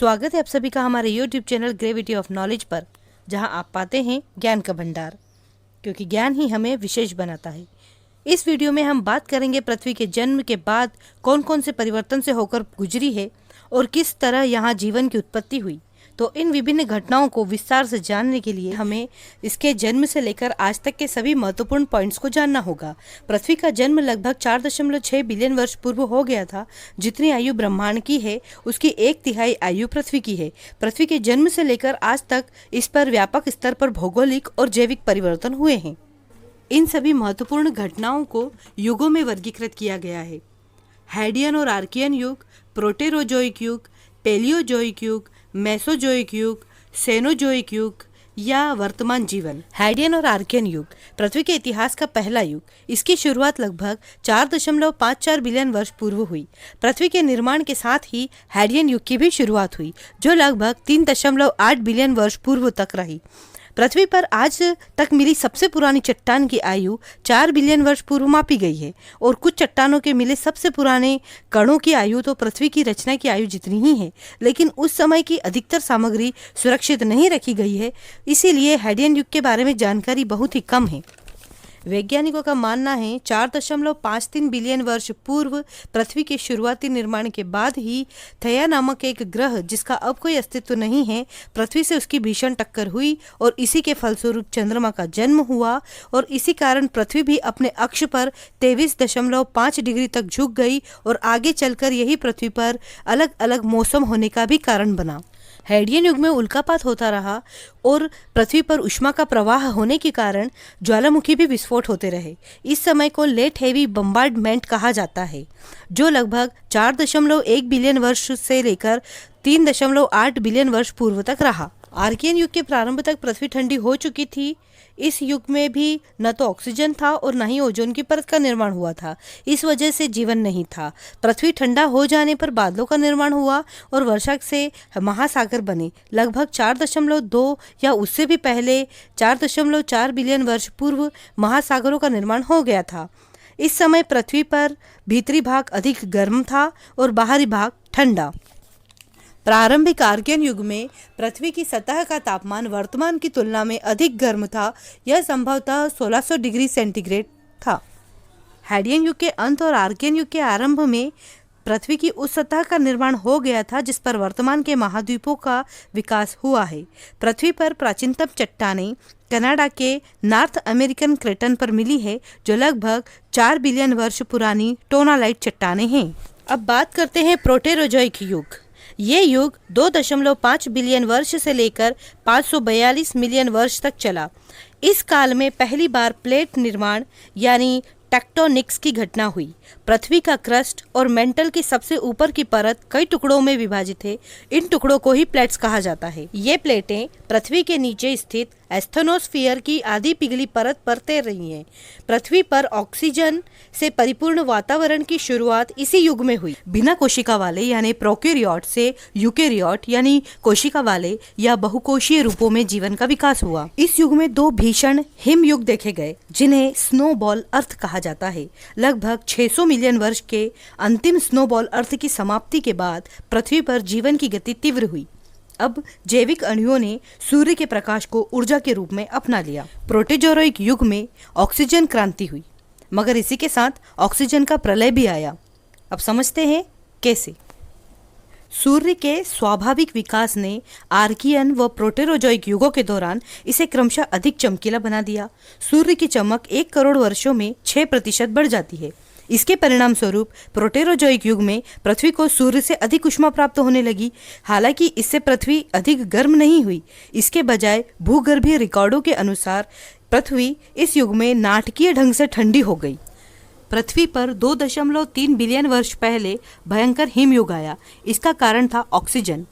स्वागत है आप सभी का हमारे YouTube channel gravity of knowledge पर, जहां आप पाते हैं ज्ञान का भंडार, क्योंकि ज्ञान ही हमें विशेष बनाता है। इस वीडियो में हम बात करेंगे पृथ्वी के जन्म के बाद कौन कौन से परिवर्तन से होकर गुजरी है और किस तरह यहाँ जीवन की उत्पत्ति हुई। तो इन विभिन्न घटनाओं को विस्तार से जानने के लिए हमें इसके जन्म से लेकर आज तक के सभी महत्वपूर्ण पॉइंट्स को जानना होगा। पृथ्वी का जन्म लगभग 4.6 बिलियन वर्ष पूर्व हो गया था। जितनी आयु ब्रह्मांड की है उसकी 1/3 आयु पृथ्वी की है। पृथ्वी के जन्म से लेकर आज तक इस पर व्यापक स्तर पर भौगोलिक और जैविक परिवर्तन हुए हैं। इन सभी महत्वपूर्ण घटनाओं को युगों में वर्गीकृत किया गया है। हैडियन और आर्कियन युग, प्रोटेरोजोइक युग, पेलियोजोइक युग, मेसोजोइक युग, सेनोजोइक युग या वर्तमान जीवन। हैडियन और आर्कियन युग पृथ्वी के इतिहास का पहला युग। इसकी शुरुआत लगभग 4.54 बिलियन वर्ष पूर्व हुई। पृथ्वी के निर्माण के साथ ही हैडियन युग की भी शुरुआत हुई, जो लगभग 3.8 बिलियन वर्ष पूर्व तक रही। पृथ्वी पर आज तक मिली सबसे पुरानी चट्टान की आयु 4 बिलियन वर्ष पूर्व मापी गई है और कुछ चट्टानों के मिले सबसे पुराने कणों की आयु तो पृथ्वी की रचना की आयु जितनी ही है, लेकिन उस समय की अधिकतर सामग्री सुरक्षित नहीं रखी गई है, इसीलिए हैडियन युग के बारे में जानकारी बहुत ही कम है। वैज्ञानिकों का मानना है 4.53 बिलियन वर्ष पूर्व पृथ्वी के शुरुआती निर्माण के बाद ही थेया नामक एक ग्रह, जिसका अब कोई अस्तित्व नहीं है, पृथ्वी से उसकी भीषण टक्कर हुई और इसी के फलस्वरूप चंद्रमा का जन्म हुआ और इसी कारण पृथ्वी भी अपने अक्ष पर 23.5 डिग्री तक झुक गई और आगे चलकर यही पृथ्वी पर अलग अलग मौसम होने का भी कारण बना। हैडियन युग में उल्कापात होता रहा और पृथ्वी पर ऊष्मा का प्रवाह होने के कारण ज्वालामुखी भी विस्फोट होते रहे। इस समय को लेट हेवी बम्बार्डमेंट कहा जाता है, जो लगभग 4.1 बिलियन वर्ष से लेकर 3.8 बिलियन वर्ष पूर्व तक रहा। आर्कियन युग के प्रारंभ तक पृथ्वी ठंडी हो चुकी थी। इस युग में भी न तो ऑक्सीजन था और न ही ओजोन की परत का निर्माण हुआ था। इस वजह से जीवन नहीं था। पृथ्वी ठंडा हो जाने पर बादलों का निर्माण हुआ और वर्षा से महासागर बने। लगभग 4.2 या उससे भी पहले 4.4 बिलियन वर्ष पूर्व महासागरों का निर्माण हो गया था। इस समय पृथ्वी पर भीतरी भाग अधिक गर्म था और बाहरी भाग ठंडा। प्रारंभिक आर्कियन युग में पृथ्वी की सतह का तापमान वर्तमान की तुलना में अधिक गर्म था। यह संभवतः 1600 डिग्री सेंटीग्रेड था। हैडियन युग के अंत और आर्कियन युग के आरंभ में पृथ्वी की उस सतह का निर्माण हो गया था जिस पर वर्तमान के महाद्वीपों का विकास हुआ है। पृथ्वी पर प्राचीनतम चट्टानें कनाडा के नॉर्थ अमेरिकन क्रेटन पर मिली है, जो लगभग 4 बिलियन वर्ष पुरानी टोनालाइट चट्टानें हैं। अब बात करते हैं प्रोटेरोजोइक युग। ये युग 2.5 बिलियन वर्ष से लेकर 542 मिलियन वर्ष तक चला। इस काल में पहली बार प्लेट निर्माण यानी टेक्टोनिक्स की घटना हुई। पृथ्वी का क्रस्ट और मेंटल की सबसे ऊपर की परत कई टुकड़ों में विभाजित है। इन टुकड़ों को ही प्लेट्स कहा जाता है। ये प्लेटें पृथ्वी के नीचे स्थित एस्थेनोस्फीयर की आधी पिघली परत पर तैर रही हैं। पृथ्वी पर ऑक्सीजन से परिपूर्ण वातावरण की शुरुआत इसी युग में हुई। बिना कोशिका वाले यानी प्रोकैरियोट से यूकेरियोट यानी कोशिका वाले या बहुकोशीय रूपों में जीवन का विकास हुआ। इस युग में 2 भीषण हिम युग देखे गए, जिन्हें स्नोबॉल अर्थ कहा जाता है। लगभग 600 मिलियन वर्ष के अंतिम स्नोबॉल अर्थ की समाप्ति के बाद पृथ्वी पर जीवन की गति तीव्र हुई। अब जैविक अणुओं ने सूर्य के प्रकाश को ऊर्जा के रूप में अपना लिया। प्रोटेरोजोइक युग में ऑक्सीजन क्रांति हुई, मगर इसी के साथ ऑक्सीजन का प्रलय भी आया। अब समझते हैं कैसे। सूर्य के स्वाभाविक विकास ने आर्कियन व प्रोटेरोजोइक युगों के दौरान इसे क्रमशः अधिक चमकीला बना दिया। सूर्य की चमक 1 करोड़ वर्षों में 6% बढ़ जाती है। इसके परिणाम स्वरूप प्रोटेरोजोइक युग में पृथ्वी को सूर्य से अधिक ऊष्मा प्राप्त होने लगी। हालांकि इससे पृथ्वी अधिक गर्म नहीं हुई। इसके बजाय भूगर्भीय रिकॉर्डों के अनुसार पृथ्वी इस युग में नाटकीय ढंग से ठंडी हो गई। पृथ्वी पर 2.3 बिलियन वर्ष पहले भयंकर हिमयुग आया। इसका कारण था ऑक्सीजन।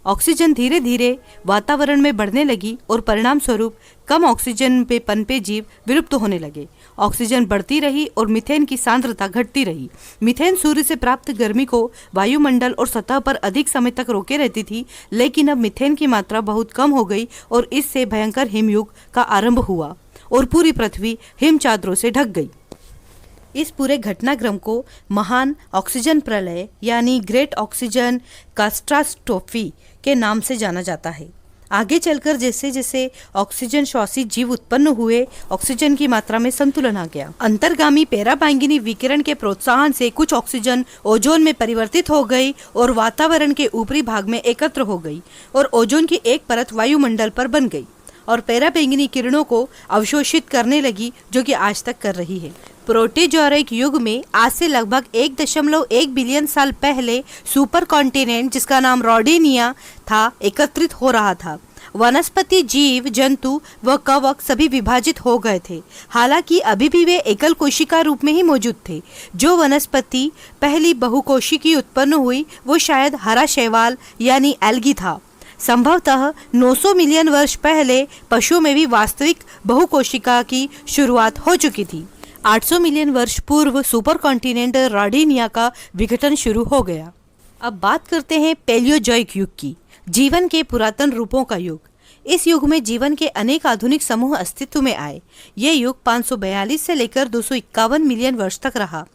ऑक्सीजन धीरे धीरे वातावरण में बढ़ने लगी और परिणाम स्वरूप कम ऑक्सीजन पे पनपे जीव विलुप्त होने लगे। ऑक्सीजन बढ़ती रही और मीथेन की सांद्रता घटती रही। मीथेन सूर्य से प्राप्त गर्मी को वायुमंडल और सतह पर अधिक समय तक रोके रहती थी, लेकिन अब मीथेन की मात्रा बहुत कम हो गई और इससे भयंकर हिमयुग का आरंभ हुआ और पूरी पृथ्वी हिम चादरों से ढक गई। इस पूरे घटनाक्रम को महान ऑक्सीजन प्रलय यानी ग्रेट ऑक्सीजन काटास्ट्रोफी के नाम से जाना जाता है। आगे चलकर जैसे जैसे ऑक्सीजन श्वासी जीव उत्पन्न हुए, ऑक्सीजन की मात्रा में संतुलन आ गया। अंतर्गामी पराबैंगनी विकिरण के प्रोत्साहन से कुछ ऑक्सीजन ओजोन में परिवर्तित हो गई और वातावरण के ऊपरी भाग में एकत्र हो गई और ओजोन की एक परत वायुमंडल पर बन गई और पराबैंगनी किरणों को अवशोषित करने लगी, जो कि आज तक कर रही है। प्रोटेजोइक युग में आज से लगभग 1.1 बिलियन साल पहले सुपर कॉन्टिनेंट, जिसका नाम रॉडेनिया था, एकत्रित हो रहा था। वनस्पति, जीव जंतु व कवक सभी विभाजित हो गए थे। हालांकि अभी भी वे एकल कोशिका रूप में ही मौजूद थे। जो वनस्पति पहली बहुकोशिकी उत्पन्न हुई वो शायद हरा शैवाल यानी एल्गी था। संभवतः 900 मिलियन वर्ष पहले पशुओं में भी वास्तविक बहुकोशिका की शुरुआत हो चुकी थी। 800 मिलियन वर्ष पूर्व सुपर कॉन्टिनेंट रॉडेनिया का विघटन शुरू हो गया। अब बात करते हैं पैलियोजोइक युग की, जीवन के पुरातन रूपों का युग। इस युग में जीवन के अनेक आधुनिक समूह अस्तित्व में आए। ये युग 542 से लेकर 251 मिलियन वर्ष तक रहा।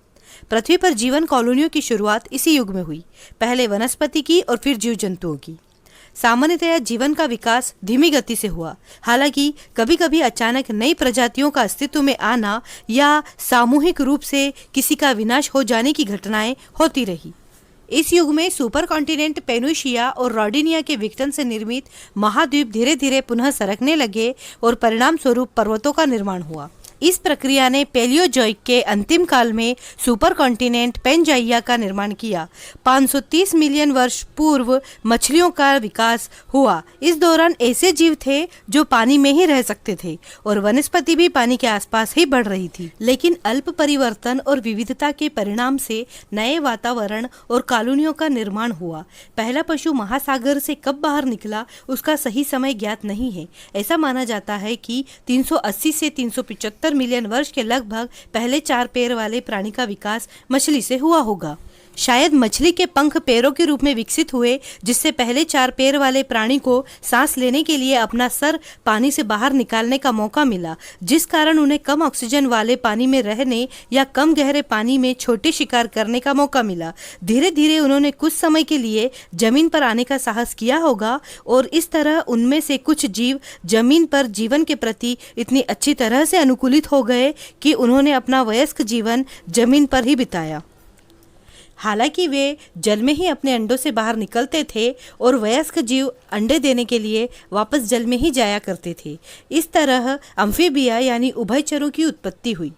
पृथ्वी पर जीवन कॉलोनियों की शुरुआत इसी युग में हुई, पहले वनस्पति की और फिर जीव जंतुओं की। सामान्यतया जीवन का विकास धीमी गति से हुआ, हालांकि कभी कभी अचानक नई प्रजातियों का अस्तित्व में आना या सामूहिक रूप से किसी का विनाश हो जाने की घटनाएं होती रही। इस युग में सुपर कॉन्टिनेंट पेनुशिया और रॉडेनिया के विघटन से निर्मित महाद्वीप धीरे धीरे पुनः सरकने लगे और परिणाम स्वरूप पर्वतों का निर्माण हुआ। इस प्रक्रिया ने पैलियोजोइक के अंतिम काल में सुपर कॉन्टिनेंट पेंजाइया का निर्माण किया। 530 मिलियन वर्ष पूर्व मछलियों का विकास हुआ। इस दौरान ऐसे जीव थे जो पानी में ही रह सकते थे और वनस्पति भी पानी के आसपास ही बढ़ रही थी। लेकिन अल्प परिवर्तन और विविधता के परिणाम से नए वातावरण और कॉलोनियों का निर्माण हुआ। पहला पशु महासागर से कब बाहर निकला उसका सही समय ज्ञात नहीं है। ऐसा माना जाता है कि 380 से 375 मिलियन वर्ष के लगभग पहले 4 पैर वाले प्राणी का विकास मछली से हुआ होगा। शायद मछली के पंख पैरों के रूप में विकसित हुए, जिससे पहले 4 पैर वाले प्राणी को सांस लेने के लिए अपना सर पानी से बाहर निकालने का मौका मिला, जिस कारण उन्हें कम ऑक्सीजन वाले पानी में रहने या कम गहरे पानी में छोटे शिकार करने का मौका मिला। धीरे धीरे उन्होंने कुछ समय के लिए जमीन पर आने का साहस किया होगा और इस तरह उनमें से कुछ जीव जमीन पर जीवन के प्रति इतनी अच्छी तरह से अनुकूलित हो गए कि उन्होंने अपना वयस्क जीवन जमीन पर ही बिताया। हालांकि वे जल में ही अपने अंडों से बाहर निकलते थे और वयस्क जीव अंडे देने के लिए वापस जल में ही जाया करते थे। इस तरह अम्फीबिया यानी उभयचरों की उत्पत्ति हुई।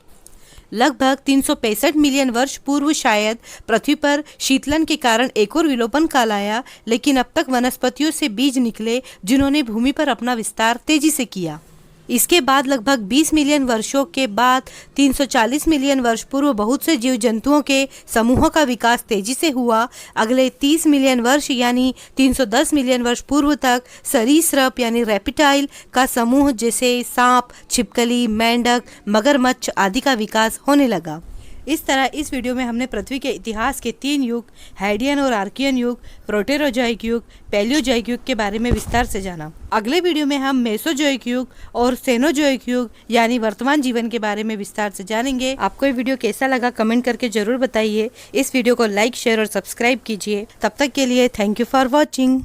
लगभग 365 मिलियन वर्ष पूर्व शायद पृथ्वी पर शीतलन के कारण एक और विलोपन काल आया, लेकिन अब तक वनस्पतियों से बीज निकले जिन्होंने भूमि पर अपना विस्तार तेजी से किया। इसके बाद लगभग 20 मिलियन वर्षों के बाद 340 मिलियन वर्ष पूर्व बहुत से जीव जंतुओं के समूहों का विकास तेजी से हुआ। अगले 30 मिलियन वर्ष यानी 310 मिलियन वर्ष पूर्व तक सरीसृप यानी रेप्टाइल का समूह जैसे सांप, छिपकली, मेंढक, मगरमच्छ आदि का विकास होने लगा। इस तरह इस वीडियो में हमने पृथ्वी के इतिहास के 3 युग, हाइडियन और आर्कियन युग, प्रोटेरोजोइक युग, पैलियोजोइक युग के बारे में विस्तार से जाना। अगले वीडियो में हम मेसोजोइक युग और सेनोजोइक युग यानी वर्तमान जीवन के बारे में विस्तार से जानेंगे। आपको ये वीडियो कैसा लगा कमेंट करके जरूर बताइए। इस वीडियो को लाइक, शेयर और सब्सक्राइब कीजिए। तब तक के लिए थैंक यू फॉर वॉचिंग।